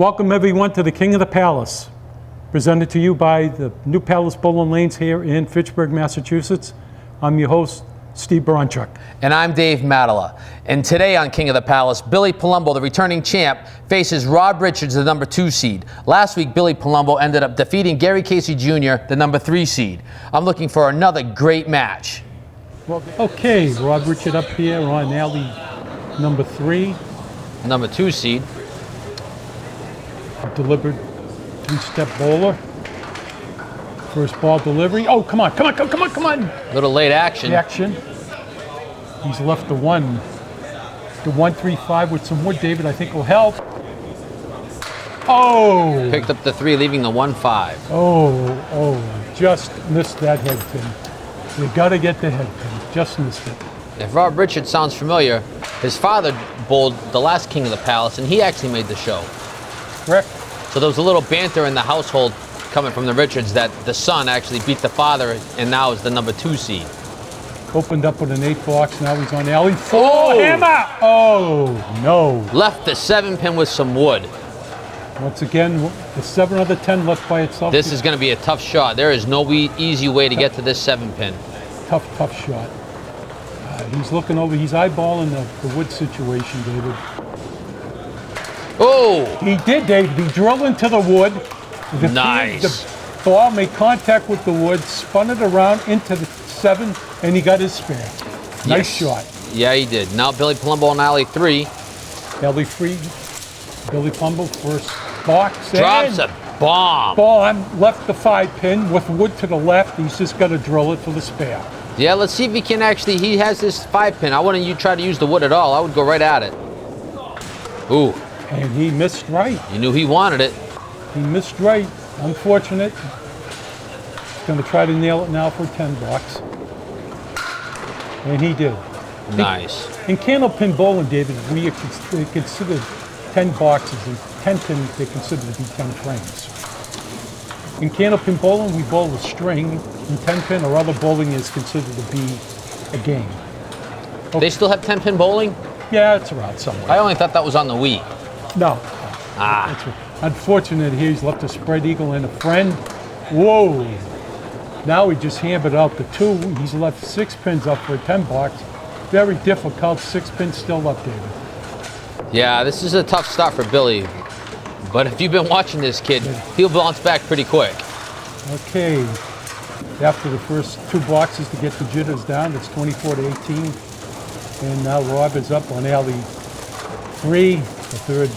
Welcome everyone to the King of the Palace, presented to you by the New Palace Bowling Lanes here in Fitchburg, Massachusetts. I'm your host, Steve Baranchuk. And I'm Dave Matala. And today on King of the Palace, Billy Palumbo, the returning champ, faces Rob Richards, the number 2 seed. Last week, Billy Palumbo ended up defeating Gary Casey Jr., the number 3 seed. I'm looking for another great match. Okay, Rob Richard up here on alley number 3. Number 2 seed. Delivered 3-step bowler. First ball delivery. Oh, come on. Little late action. He's left the 1-3-5 with some wood, David, I think will help. Oh! Picked up the 3, leaving the 1-5. Oh, just missed that head pin. You gotta get the head pin. Just missed it. If Rob Richards sounds familiar, his father bowled the last King of the Palace, and he actually made the show. Correct. So there was a little banter in the household coming from the Richards that the son actually beat the father and now is the number 2 seed. Opened up with an 8 box, now he's on alley 4. Oh, hammer! Oh, no. Left the 7-pin with some wood. Once again, the 7 of the 10 left by itself. This is going to be a tough shot. There is no easy way to get to this 7-pin. Tough shot. He's looking over, he's eyeballing the wood situation, David. Oh! He did, David. He drilled into the wood. Nice. The ball made contact with the wood, spun it around into the 7, and he got his spare. Nice shot. Yeah, he did. Now Billy Palumbo on alley 3. Alley 3. Billy Palumbo, first box. Drops a bomb. Ball left the 5-pin with wood to the left. He's just got to drill it for the spare. Yeah, let's see if he can actually. He has this 5-pin. I wouldn't try to use the wood at all. I would go right at it. Ooh. And he missed right. You knew he wanted it. He missed right. Unfortunate. He's going to try to nail it now for 10 bucks. And he did. Nice. In Candlepin bowling, David, we consider 10 boxes. And 10 pin, they consider to be 10 frames. In Candlepin bowling, we bowl with string. In 10 pin or other bowling is considered to be a game. Okay. They still have 10-pin bowling? Yeah, it's around somewhere. I only thought that was on the Wii. No. Ah. Unfortunate here, he's left a spread eagle and a friend. Whoa. Now he just hammered out the 2. He's left 6 pins up for a 10 box. Very difficult. 6 pins still up, David. Yeah, this is a tough start for Billy. But if you've been watching this kid, he'll bounce back pretty quick. Okay. After the first 2 boxes to get the jitters down, it's 24-18. And now Rob is up on alley 3, the third.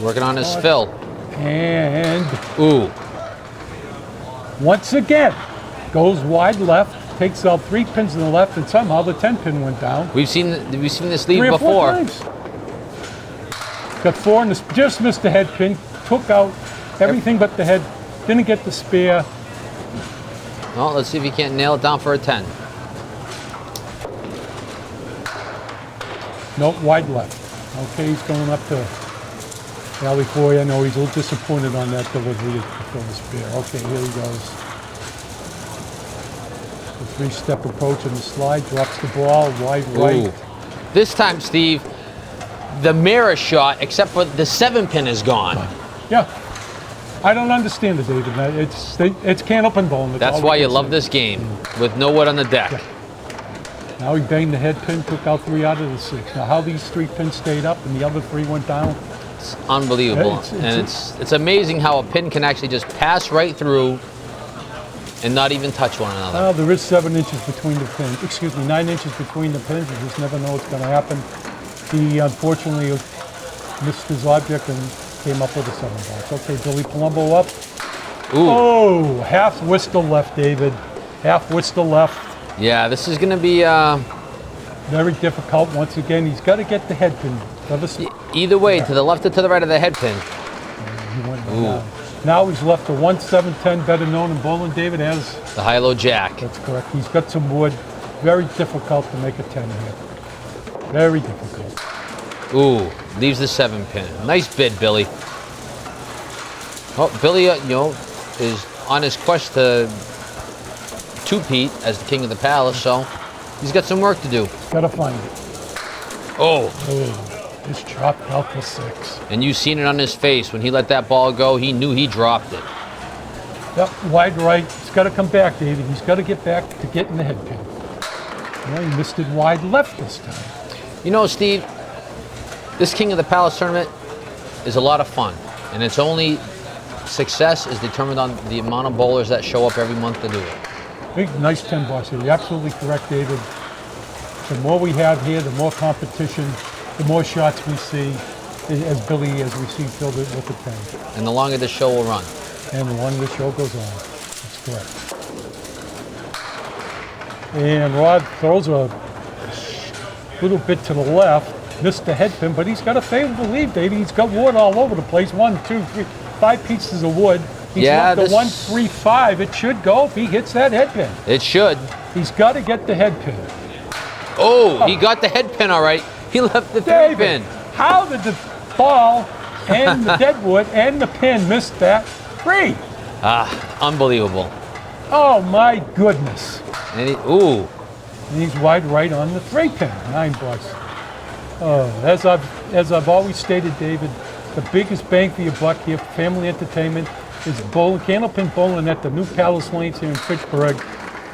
Working on his fill. And ooh. Once again, goes wide left, takes out 3 pins in the left, and somehow the 10-pin went down. We've seen this lead 3 or 4 before. times. Got 4 and just missed the head pin. Took out everything but the head. Didn't get the spare. Well, let's see if he can't nail it down for a 10. Nope, wide left. Okay, he's going up to alley 4. I know he's a little disappointed on that delivery for the spare. Okay, here he goes. The 3-step approach and the slide, drops the ball, wide right. Ooh. This time, Steve, the mirror shot, except for the 7-pin is gone. Yeah. I don't understand it, David. It's Candlepin bowling. That's why you love this game, with no wood on the deck. Yeah. Now he banged the head pin, took out 3 out of the 6. Now how these 3 pins stayed up and the other 3 went down. It's unbelievable. It's amazing how a pin can actually just pass right through and not even touch one another. Well, there is 7 inches between the pins. 9 inches between the pins. You just never know what's going to happen. He unfortunately missed his object and came up with a 7 box. Okay, Billy Palumbo up. Ooh. Oh, half whistle left, David. Half whistle left. Yeah, this is going to be very difficult. Once again, he's got to get the head pin. Either way, to the left or to the right of the head pin. He went down. Now he's left a 1-7-10, better known in bowling, David, as the high-low jack. That's correct. He's got some wood. Very difficult to make a 10 here. Very difficult. Ooh, leaves the 7-pin. Nice bid, Billy. Oh, Billy, is on his quest to two-peat as the King of the Palace, so he's got some work to do. Got to find it. Oh. Just chopped out for 6. And you seen it on his face. When he let that ball go, he knew he dropped it. Yep, wide right. He's got to come back, David. He's got to get back to getting the head pin. Well, he missed it wide left this time. You know, Steve, this King of the Palace tournament is a lot of fun. And it's only success is determined on the amount of bowlers that show up every month to do it. Big, nice 10 bucks here. You're absolutely correct, David. The more we have here, the more competition, the more shots we see, as we see filled it with the 10. And the longer the show will run. And the longer the show goes on. That's correct. And Rod throws a little bit to the left, missed the head pin, but he's got a favorable lead, David. He's got wood all over the place. 1, 2, 3, 5 pieces of wood. He's left the 1, 3, 5. It should go if he hits that head pin. It should. He's got to get the head pin. Oh, he got the head pin all right. He left the 3 pin. How did the ball and the deadwood and the pin miss that 3? Unbelievable. Oh my goodness. And and he's wide right on the 3 pin. 9 bucks. Oh, as I've always stated, David, the biggest bang for your buck here for family entertainment is Candlepin bowling at the new Palace Lanes here in Fitchburg,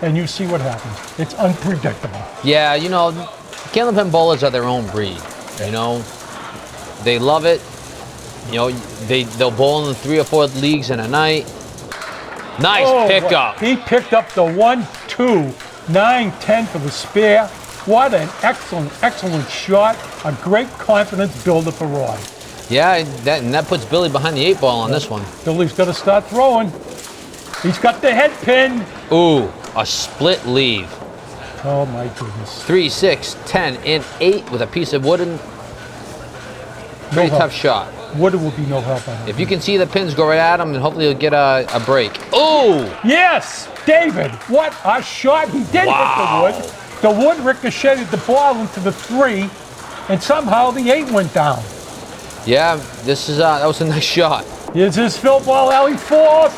and you see what happens. It's unpredictable. Yeah, you know, Candlepin bowlers are their own breed. You know, they love it. You know, they'll bowl in 3 or 4 leagues in a night. Nice pickup. He picked up the 1, 2, 9, 10 for the spare. What an excellent shot. A great confidence builder for Rod. Yeah, that puts Billy behind the 8 ball on this one. Billy's got to start throwing. He's got the head pin. Ooh, a split leave. Oh my goodness. 3, 6, 10, and 8 with a piece of wooden. Pretty tough shot. Wooden will be no help on it. If you can see the pins go right at him, then hopefully he'll get a break. Oh! Yes, David, what a shot. He did hit the wood. The wood ricocheted the ball into the 3, and somehow the 8 went down. Yeah, that was a nice shot. Here's his fill ball alley 4.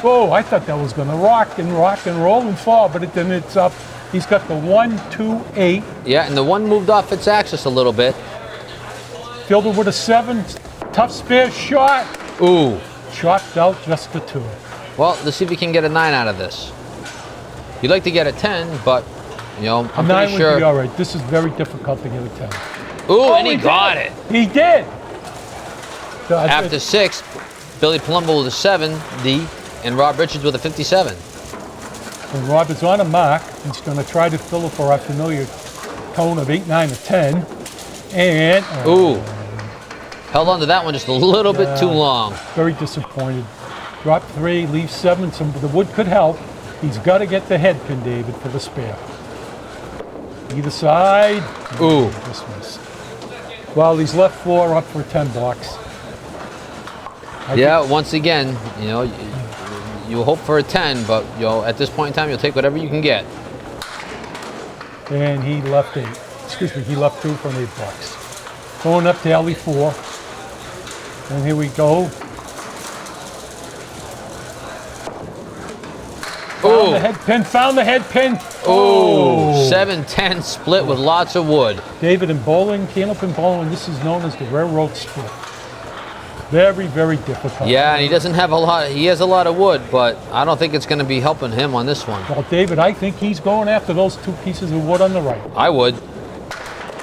Oh, I thought that was going to rock and roll and fall, but then it's up. He's got the 1, 2, 8. Yeah, and the 1 moved off its axis a little bit. Fielded with a 7. Tough spare shot. Ooh. Chopped out just the 2. Well, let's see if he can get a 9 out of this. You'd like to get a 10, but, you know, I'm pretty sure. Would be all right. This is very difficult to get a 10. Ooh, and he got it. He did. After 6, Billy Palumbo with a 70, and Rob Richards with a 57. And Rob is on a mark. He's going to try to fill it for our familiar tone of 8, 9, or 10. And held on to that one just a little bit too long. Very disappointed. Drop 3, leave 7. The wood could help. He's got to get the head pin, David, for the spare. Either side. Ooh. Dismiss. Well, he's left 4 up for 10 bucks. Once again, you know, you hope for a 10, but you know, at this point in time, you'll take whatever you can get. And he left 8. Excuse me, he left 2 for 8 bucks. Going up to alley 4. And here we go. Found the head pin. Oh, 7-10 split with lots of wood. David, in bowling, Candlepin bowling, this is known as the railroad split. Very, very difficult. Yeah, and he doesn't have a lot. He has a lot of wood, but I don't think it's going to be helping him on this one. Well, David, I think he's going after those 2 pieces of wood on the right. I would.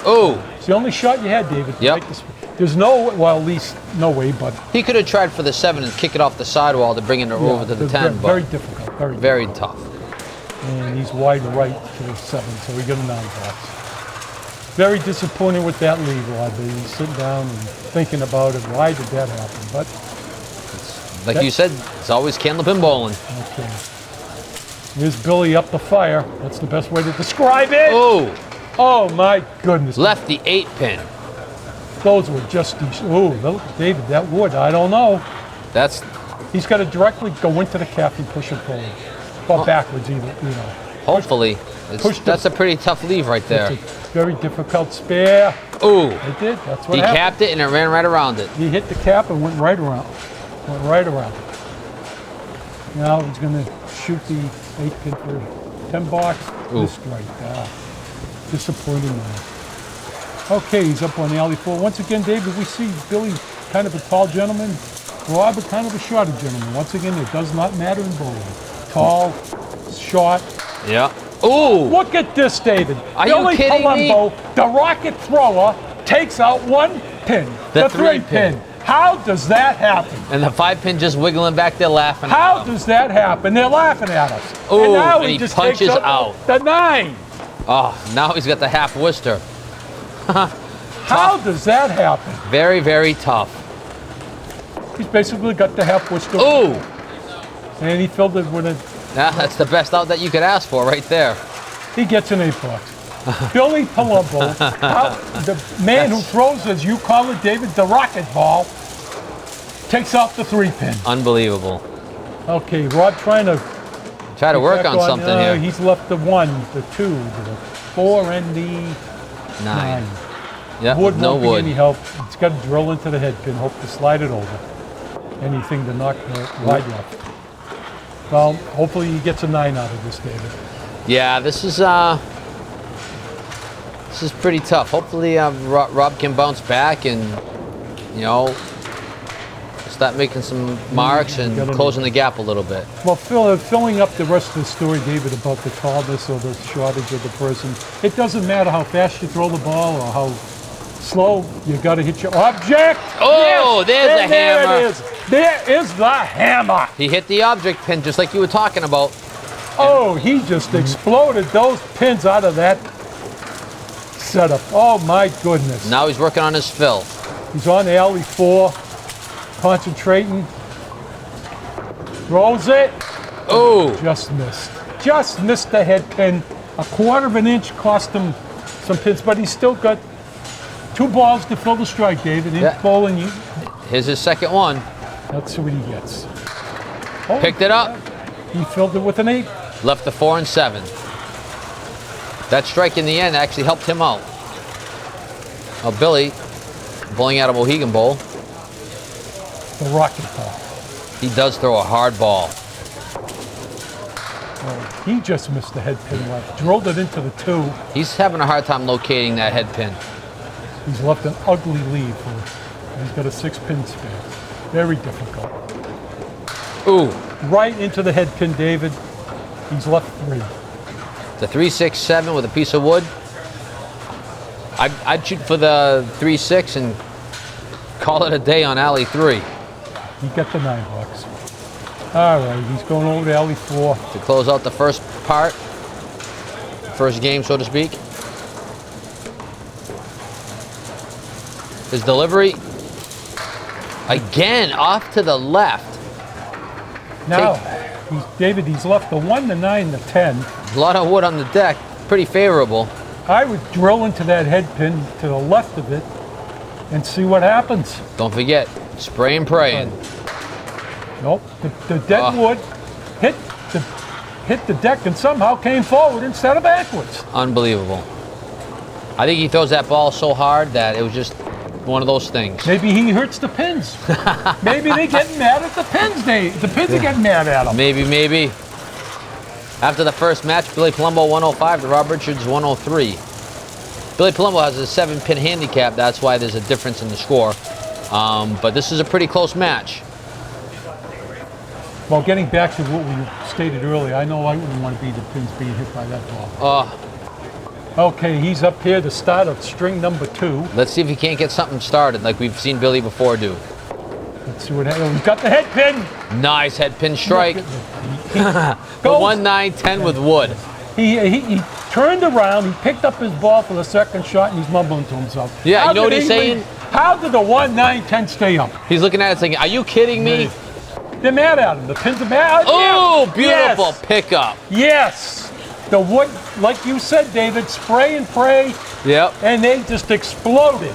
Oh. It's the only shot you had, David. Yep. There's no, well, at least no way, but. He could have tried for the 7 and kick it off the sidewall to bring it over to the 10. Very difficult. Very tough. And he's wide right to the 7, so we get a 9 bucks. Very disappointed with that lead, Rod. He's sitting down and thinking about it. Why did that happen? But like you said, it's always Candlepin bowling. Okay. Here's Billy up the fire. That's the best way to describe it. Oh my goodness. Left the 8 pin. Those were just these. Oh, David, that wood. I don't know. He's got to directly go into the cap and push it forward, or backwards, either. You know. Hopefully, that's a pretty tough leave right there. Very difficult spare. Ooh. It did. That's what he happened. capped it and it ran right around it. He hit the cap and went right around. Now he's going to shoot the 8 pin for 10 bucks. Missed right. Disappointing. Okay, he's up on alley 4. Once again, David, we see Billy kind of a tall gentleman, Rob kind of a shorter gentleman. Once again, it does not matter in bowling. Tall, short. Yeah. Ooh! Look at this, David. Are you kidding Palumbo, me? the rocket thrower, takes out one pin, The three three-pin. How does that happen? And the 5-pin just wiggling back there laughing. How does that happen? They're laughing at us. Ooh, and now and he just punches takes out. the 9. Oh, now he's got the half Worcester. How does that happen? Very, very tough. He's basically got the half Worcester. Ooh! And he filled it with a. Yeah, that's the best out that you could ask for right there. He gets an 8 bucks. Billy Palumbo, the man who throws, as you call it, David, the rocket ball, takes off the 3-pin. Unbelievable. Okay, Rob trying to Try to work on something here. He's left the 1, the 2, the 4, and the 9. Yeah, Wood no won't be wood. any help. It's got to drill into the head pin, hope to slide it over. Anything to knock the wide left. Well, hopefully he gets a 9 out of this, David. Yeah, this is pretty tough. Hopefully Rob can bounce back and, you know, start making some marks and closing the gap a little bit. Well, filling up the rest of the story, David, about the tallness or the shortage of the person, it doesn't matter how fast you throw the ball or how slow, you got to hit your object. Oh, yes, there's the there hammer. It is. There is the hammer. He hit the object pin just like you were talking about. Oh, he just exploded those pins out of that setup. Oh, my goodness. Now he's working on his fill. He's on alley 4, concentrating. Throws it. Oh, Just missed. Just missed the head pin. A 1/4 of an inch cost him some pins, but he's still got 2 balls to fill the strike, David. In Yeah. bowling, here's his second one. let's see what he gets. Oh, Picked it up. he filled it with an 8. Left the 4 and 7. That strike in the end actually helped him out. Oh, Billy, bowling out a Mohegan Bowl. The rocket ball. He does throw a hard ball. Oh, he just missed the head pin left. Drilled it into the 2. He's having a hard time locating that head pin. He's left an ugly lead for. He's got a 6-pin spare. Very difficult. Ooh, Right into the head pin, David. He's left 3. the 3-6-7 with a piece of wood. I'd shoot for the 3-6 and call it a day on alley 3 He got the 9 bucks. All right, he's going over to alley 4. to close out the first part, first game, so to speak. His delivery, again, off to the left. Now, David, he's left the 1, the 9, the 10. A lot of wood on the deck, pretty favorable. I would drill into that head pin to the left of it and see what happens. Don't forget, spray and praying. Nope, the dead wood hit the deck and somehow came forward instead of backwards. Unbelievable. I think he throws that ball so hard that it was just one of those things. Maybe he hurts the pins. Maybe they get mad at the pins. The pins are getting mad at him. Maybe. After the first match, Billy Palumbo 105 to Rob Richards 103. Billy Palumbo has a 7-pin handicap. That's why there's a difference in the score. But this is a pretty close match. Well, getting back to what we stated earlier, I know I wouldn't want to be the pins being hit by that ball. Okay, he's up here to start of string number 2. Let's see if he can't get something started like we've seen Billy before do. Let's see what happens. He's got the head pin. Nice head pin strike. The Goes. 1-9-10 with wood. He turned around, he picked up his ball for the second shot, and he's mumbling to himself. Yeah, How you know what did he's he saying? leave? How did the 1-9-10 stay up? He's looking at it saying, are you kidding me? They're mad at him. The pins are mad. Oh, Yes. beautiful Yes. pickup. Yes. The wood, like you said, David, spray and pray, Yep. and they just exploded.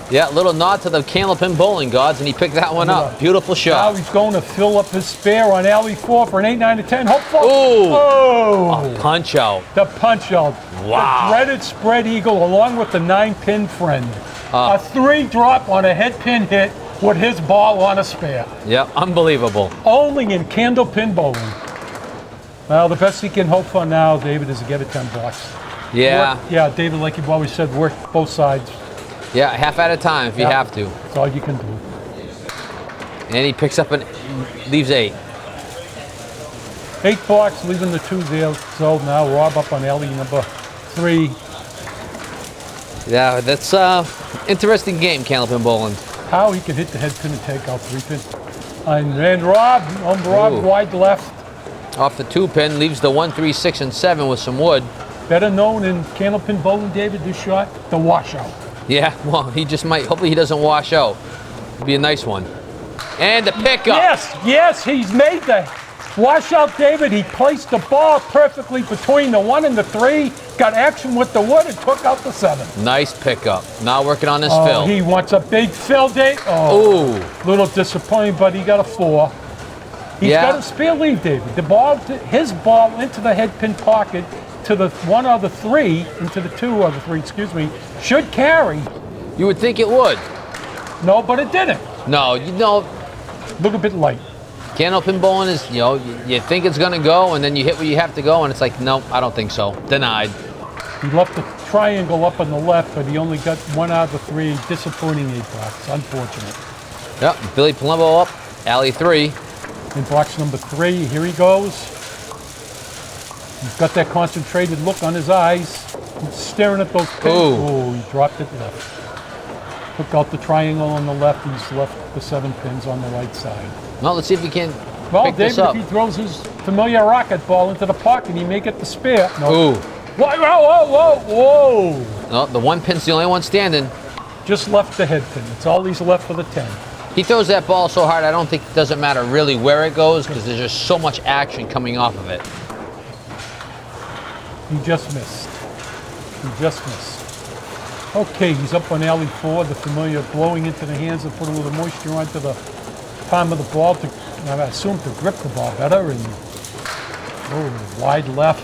Yeah, little nod to the Candlepin bowling gods, and he picked that one up. Beautiful Now shot. he's going to fill up his spare on alley 4 for an 8, 9, to 10. Hopeful. Ooh. Oh. Punch out. The punch out. Wow. The dreaded spread eagle along with the 9-pin friend. A 3 drop on a head pin hit with his ball on a spare. Yep, unbelievable. Only in Candlepin bowling. Well, the best he can hope for now, David, is to get a 10 bucks. Yeah. Yeah, David, like you've always said, work both sides. Yeah, half at a time if you have to. That's all you can do. And he picks up leaves 8. 8 blocks, leaving the 2 there. So now Rob up on alley number 3. Yeah, that's interesting game, Candlepin bowling. How he can hit the head pin and take out 3 pin. And then Rob Ooh. wide left. Off the 2 pin, leaves the 1, 3, 6, and 7 with some wood. Better known in Candlepin bowling, David, this shot, the washout. Yeah, well, he just might, hopefully he doesn't wash out. It'd be a nice one. And the pickup. Yes, he's made the washout, David. He placed the ball perfectly between the 1 and the 3, got action with the wood, and took out the 7. Nice pickup. Now working on this Oh, fill. he wants a big fill, Dave. Oh, little disappointing, but he got a 4. He's got a spare lead, David. The ball, his ball into the head pin pocket to the 1 or the 3, into the 2 or the 3, excuse me, should carry. You would think it would. No, but it didn't. No, you know, Look a bit light. Candlepin bowling is, you know, you think it's going to go, and then you hit where you have to go, and it's like, no, I don't think so. Denied. He left the triangle up on the left, but he only got 1 out of the 3. Disappointing 8 blocks. Unfortunate. Yep, Billy Palumbo up, alley 3. In box number 3, here he goes. He's got that concentrated look on his eyes. He's staring at those pins. Oh, he dropped it left. Took out the triangle on the left. He's left the 7 pins on the right side. Well, let's see if he can pick David, this up. if he throws his familiar rocket ball into the pocket, he may get the spare. No. Ooh. Whoa. No, the 1 pin's the only one standing. Just left the head pin. It's all he's left for the 10. He throws that ball so hard, I don't think it doesn't matter really where it goes, because there's just so much action coming off of it. He just missed. Okay, he's up on alley 4. The familiar blowing into the hands and put a little moisture onto the palm of the ball to, I assume, to grip the ball better. And wide left.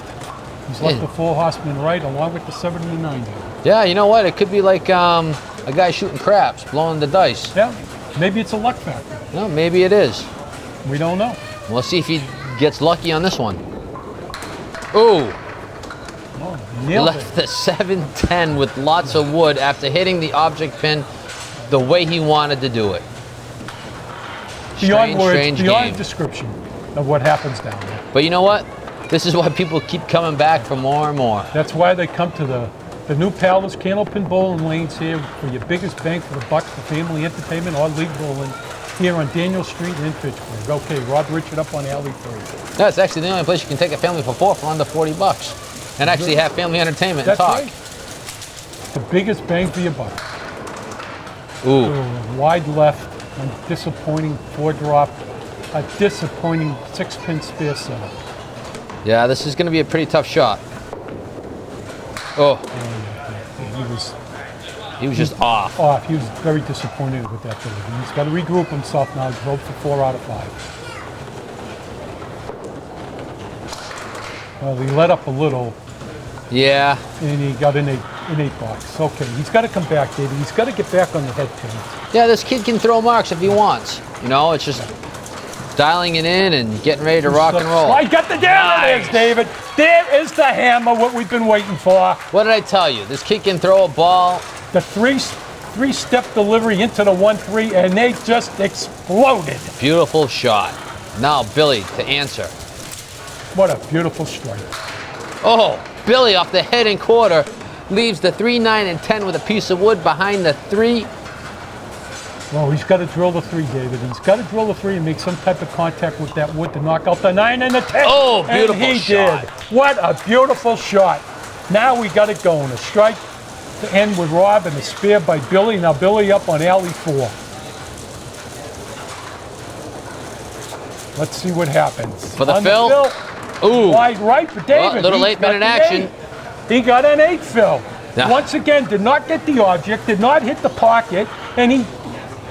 He's left the 4 horseman right along with the 79. Yeah, you know what? It could be like a guy shooting craps, blowing the dice. Yeah, maybe it's a luck factor. No, maybe it is. We don't know. We'll see if he gets lucky on this one. Ooh. Nailed Left the 7-10 with lots of wood after hitting the object pin the way he wanted to do it. Beyond words, strange beyond game. description of what happens down there. But you know what? This is why people keep coming back for more and more. That's why they come to the new Palace Candlepin Bowling Lanes here for your biggest bang for the buck for family entertainment or league bowling here on Daniel Street in Fitchburg. Okay, Rob Richard up on alley 3. That's actually the only place you can take a family for 4 for under $40 and actually have family entertainment and That's talk. right. The biggest bang for your buck. Ooh. Wide left, a disappointing 4 drop, a disappointing 6-pin spare setup. Yeah, this is going to be a pretty tough shot. Oh, he was just off. He was very disappointed with that delivery. He's got to regroup himself now. He's voted for 4 out of 5. Well, he let up a little. Yeah. And he got an 8 box. Okay, he's got to come back, David. He's got to get back on the head pin. Yeah, this kid can throw marks if he wants. You know, it's just dialing it in and getting ready to rock and roll. I got the there it is, David. There is the hammer, what we've been waiting for. What did I tell you? This kid can throw a ball. The three-step delivery into the 1-3, and they just exploded. Beautiful shot. Now Billy to answer. What a beautiful strike. Oh, Billy off the head and quarter leaves the 3, 9, and 10 with a piece of wood behind the 3. Well, he's got to drill the 3, David. He's got to drill the 3 and make some type of contact with that wood to knock out the 9 and the 10. Oh, beautiful and he shot. did. What a beautiful shot. Now we got it going. A strike to end with Rob and a spare by Billy. Now Billy up on alley 4. Let's see what happens. For the on fill? The fill. Ooh. Wide right for David. Well, a little He's 8-minute got the action. 8. He got an 8 fill. Yeah. Once again, did not get the object, did not hit the pocket, and he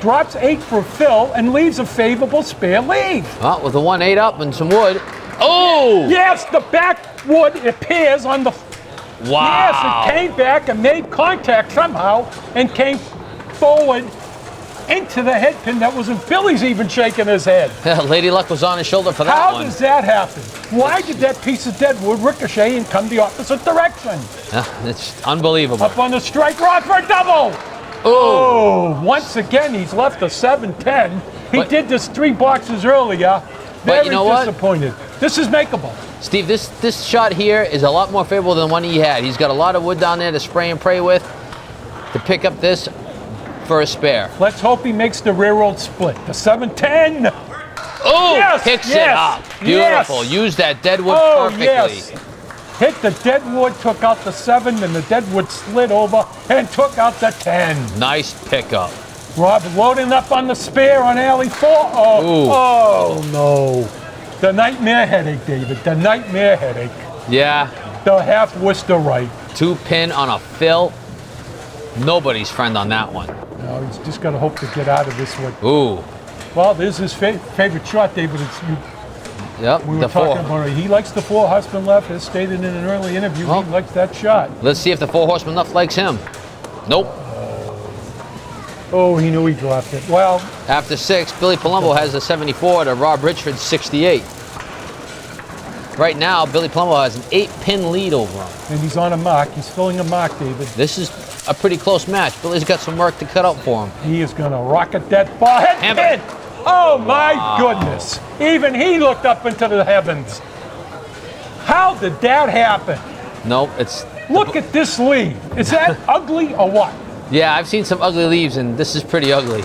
drops 8 for Phil and leaves a favorable spare leave. Well, with the 1-8 up and some wood. Oh! Yes, the back wood appears on the... Wow. Yes, it came back and made contact somehow and came forward into the head pin. That wasn't Billy's even shaking his head. Lady Luck was on his shoulder for that How one. does that happen? Why did that piece of dead wood ricochet and come the opposite direction? Yeah, it's unbelievable. Up on the strike rod for a double. Oh, once again, he's left a 7-10. He But- did this 3 boxes earlier. Very you know what? disappointed. This is makeable. Steve, this shot here is a lot more favorable than the one he had. He's got a lot of wood down there to spray and pray with to pick up this for a spare. Let's hope he makes the railroad split. The 7-10. Oh, Yes, picks it yes, up. Beautiful. yes. Use that deadwood Oh, perfectly. yes. Hit the deadwood, took out the 7, and the deadwood slid over and took out the 10. Nice pickup. Rob loading up on the spare on alley 4. Oh no. The nightmare headache, David. The nightmare headache. Yeah, The half Worcester right. 2-pin on a fill. Nobody's friend on that one. No, he's just got to hope to get out of this one. Ooh. Well, there's his favorite shot, David. Yep, We were the talking 4. about it. He likes the 4 horseman left. As stated in an early interview, Oh. he likes that shot. Let's see if the 4 horseman left likes him. Nope. Oh, he knew he dropped it. Well, After 6, Billy Palumbo has a 74 to Rob Richards' 68. Right now, Billy Palumbo has an 8-pin lead over him. and he's on a mark. He's filling a mark, David. This is a pretty close match. Billy's got some work to cut out for him. He is going to rocket that ball. Head Hammer. pin. Oh, my goodness. Even he looked up into the heavens. How did that happen? Nope, it's... Look at this lead. Is that ugly or what? Yeah, I've seen some ugly leaves, and this is pretty ugly.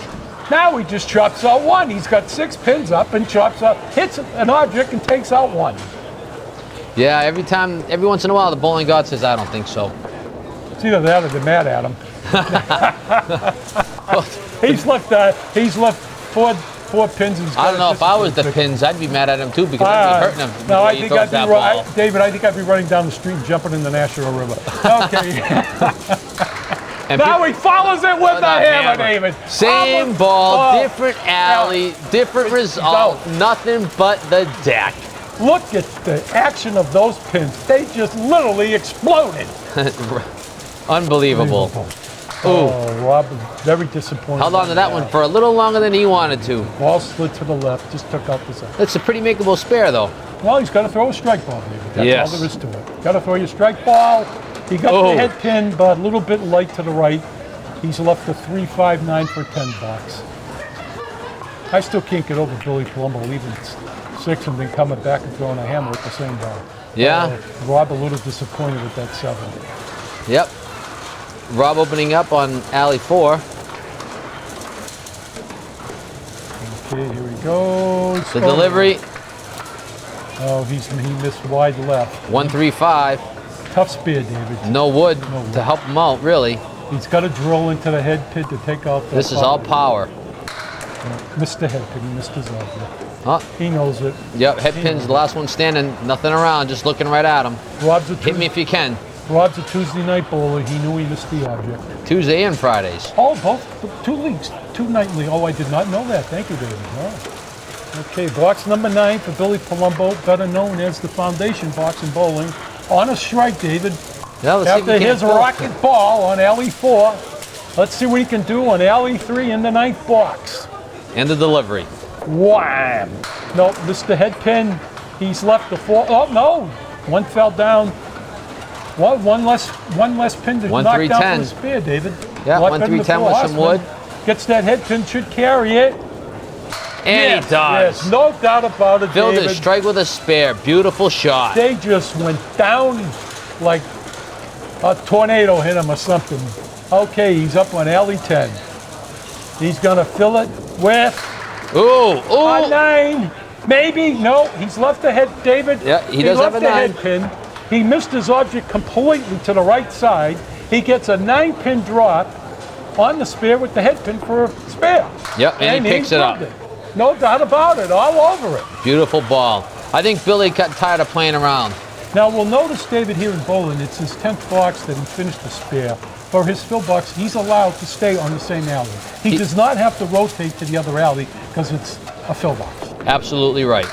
Now he just chops out 1. He's got 6 pins up and chops out, hits an object and takes out 1. Yeah, every once in a while, the bowling god says, I don't think so. It's either that or they're mad at him. He's left 4 pins. And he's I got don't know, a if I was the discipline pins, I'd be mad at him too, because I'd be hurting him the No, way I he think throws I'd be that right, ball. David. I think I'd be running down the street and jumping in the National River. Okay. And Now he follows it with the a hammer, hammer. David. Same Almost- ball, oh, different alley, different result, nothing but the deck. Look at the action of those pins. They just literally exploded. Unbelievable. Oh, Rob, very disappointed. Held on to that one for a little longer than he wanted to. Ball slid to the left, just took out the side. It's a pretty makeable spare, though. Well, he's got to throw a strike ball, David. That's Yes. all there is to it. Got to throw your strike ball. He got the head pin, but a little bit light to the right. He's left a 3-5-9 for 10 bucks. I still can't get over Billy Palumbo leaving 6 and then coming back and throwing a hammer with the same ball. Yeah. Rob a little disappointed with that 7. Yep. Rob opening up on alley 4. Okay, here he goes. The delivery, Oh, he missed wide left. 135. Tough spear, David. No wood wood. to help him out, really. He's got to drill into the head pin to take out the This is all power. Missed the head pin. He missed his object. Huh? He knows it. Yep, head pin's the last one standing, nothing around, just looking right at him. Rob's a Hit me if you can. Rob's a Tuesday night bowler. He knew he missed the object. Tuesday and Fridays. Oh, both 2 leagues, 2 nightly. Oh, I did not know that. Thank you, David. Oh. Okay, box number 9 for Billy Palumbo, better known as the Foundation Box in Bowling. On a strike, David. Yeah, let's see if After we can his rocket ball on alley 4, let's see what he can do on alley 3 in the 9th box. And the delivery. Wham! No, missed the head pin. He's left the 4. Oh no! 1 fell down. One less pin to One, knock three, down 10. for the spear, David. Yeah, Lot 1, better 3, than 10 the with 4 some horsemen. wood. Gets that head pin, should carry it. And he does. Yes, no doubt about it, Filled David. his strike with a spare. Beautiful shot. They just went down like a tornado hit him or something. Okay, he's up on alley 10. He's gonna fill it with Ooh, a ooh. 9. Maybe, no, he's left the head, David. Yeah, he does have left a the 9. head pin. He missed his object completely to the right side. He gets a 9-pin drop on the spare with the head pin for a spare. Yep, and he picks it up. improved it. No doubt about it, all over it. Beautiful ball. I think Billy got tired of playing around. Now we'll notice, David, here in bowling, it's his 10th box that he finished the spare. For his fill box, he's allowed to stay on the same alley. He does not have to rotate to the other alley because it's a fill box. Absolutely right.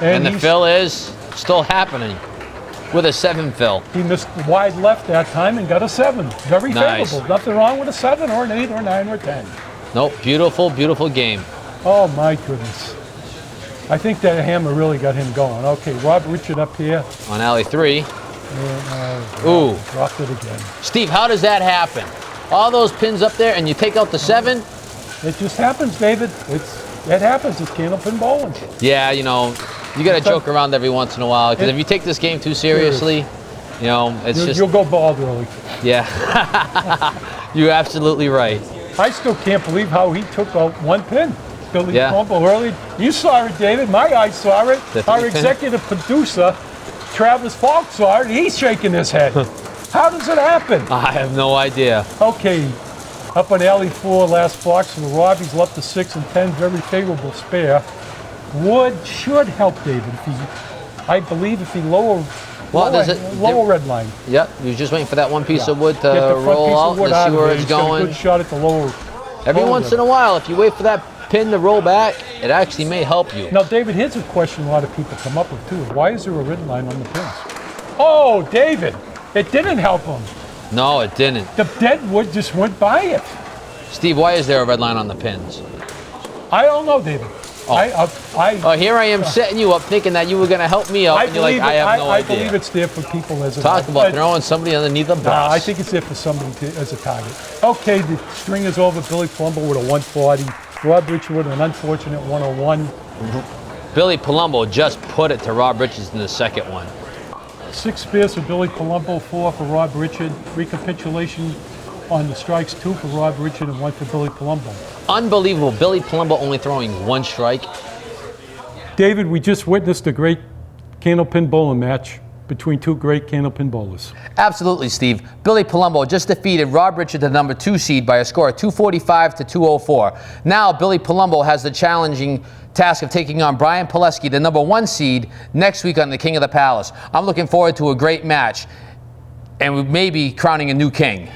And the he's- fill is still happening with a 7 fill. He missed wide left that time and got a 7. Very Nice. favorable. Nothing wrong with a 7 or an 8 or a 9 or a 10. Nope, beautiful, beautiful game. Oh my goodness. I think that hammer really got him going. Okay, Rob Richard up here. On alley 3. And, Ooh. dropped it again. Steve, how does that happen? all those pins up there and you take out the 7. It just happens, David. It happens. It's Candlepin bowling. Yeah, you know, you got to joke around every once in a while because if you take this game too seriously, you know, You'll go bald early. Yeah. You're absolutely right. I still can't believe how he took out 1 pin. Billy Palumbo early. You saw it, David. My eyes saw it. Our executive producer, Travis Falk, saw it. He's shaking his head. How does it happen? I have no idea. Okay, up on alley 4, last box, and the Robbies left the 6 and 10, very favorable spare. Wood should help David I believe if he lower red line. Yep, you're just waiting for that one piece of wood to roll out and see where it's going. A good shot at the lower. Every once in a while, if you wait for that pin to roll back, it actually may help you. Now, David, here's a question a lot of people come up with too. Why is there a red line on the pins? Oh, David, it didn't help him. No, it didn't. The dead wood just went by it. Steve, why is there a red line on the pins? I don't know, David. Here I am setting you up thinking that you were going to help me out, and you're like, I have no idea. I believe it's there for people as a Talk about throwing somebody underneath the bus. I think it's there for somebody as a target. Okay, the string is over. Billy Palumbo with a 140. Rob Richard with an unfortunate 101. Billy Palumbo just put it to Rob Richards in the second one. 6 spares for Billy Palumbo, 4 for Rob Richard. Recapitulation on the strikes, 2 for Rob Richard and 1 for Billy Palumbo. Unbelievable. Billy Palumbo only throwing 1 strike. David, we just witnessed a great Candlepin bowling match between 2 great Candlepin bowlers. Absolutely, Steve. Billy Palumbo just defeated Rob Richard, the number 2 seed, by a score of 245 to 204. Now, Billy Palumbo has the challenging task of taking on Brian Pileski, the number 1 seed, next week on the King of the Palace. I'm looking forward to a great match and maybe crowning a new king.